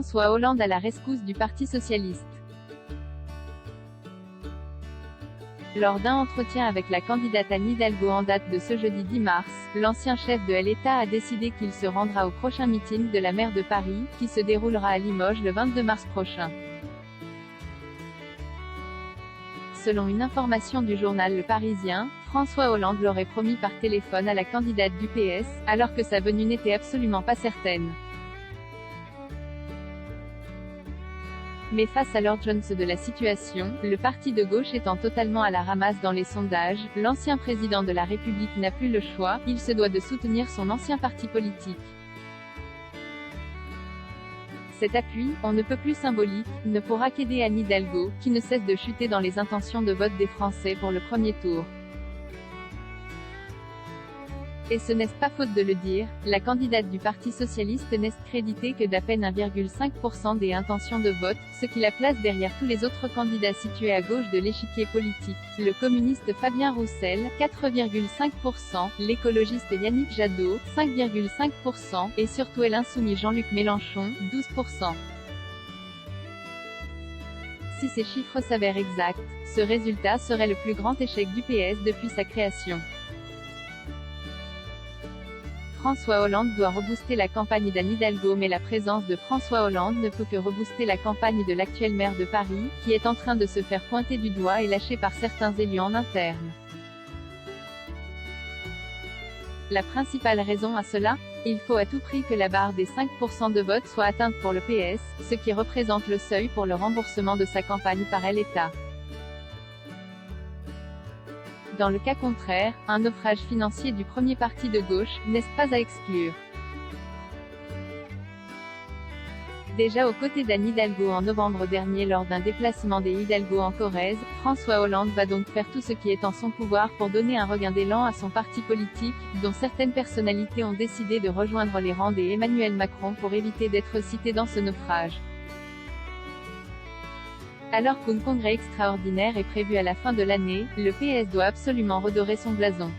François Hollande à la rescousse du Parti socialiste. Lors d'un entretien avec la candidate Anne Hidalgo en date de ce jeudi 10 mars, l'ancien chef de l'État a décidé qu'il se rendra au prochain meeting de la maire de Paris, qui se déroulera à Limoges le 22 mars prochain. Selon une information du journal Le Parisien, François Hollande l'aurait promis par téléphone à la candidate du PS, alors que sa venue n'était absolument pas certaine. Mais face à l'urgence de la situation, le parti de gauche étant totalement à la ramasse dans les sondages, l'ancien président de la République n'a plus le choix, il se doit de soutenir son ancien parti politique. Cet appui, on ne peut plus symbolique, ne pourra qu'aider Anne Hidalgo, qui ne cesse de chuter dans les intentions de vote des Français pour le premier tour. Et ce n'est pas faute de le dire, la candidate du Parti socialiste n'est créditée que d'à peine 1,5% des intentions de vote, ce qui la place derrière tous les autres candidats situés à gauche de l'échiquier politique. Le communiste Fabien Roussel, 4,5%, l'écologiste Yannick Jadot, 5,5%, et surtout l'insoumis Jean-Luc Mélenchon, 12%. Si ces chiffres s'avèrent exacts, ce résultat serait le plus grand échec du PS depuis sa création. François Hollande doit rebooster la campagne d'Anne Hidalgo, mais la présence de François Hollande ne peut que rebooster la campagne de l'actuel maire de Paris, qui est en train de se faire pointer du doigt et lâcher par certains élus en interne. La principale raison à cela? Il faut à tout prix que la barre des 5% de vote soit atteinte pour le PS, ce qui représente le seuil pour le remboursement de sa campagne par l'État. Dans le cas contraire, un naufrage financier du premier parti de gauche, n'est pas à exclure. Déjà aux côtés d'Anne Hidalgo en novembre dernier lors d'un déplacement des Hidalgo en Corrèze, François Hollande va donc faire tout ce qui est en son pouvoir pour donner un regain d'élan à son parti politique, dont certaines personnalités ont décidé de rejoindre les rangs des Emmanuel Macron pour éviter d'être cités dans ce naufrage. Alors qu'un congrès extraordinaire est prévu à la fin de l'année, le PS doit absolument redorer son blason.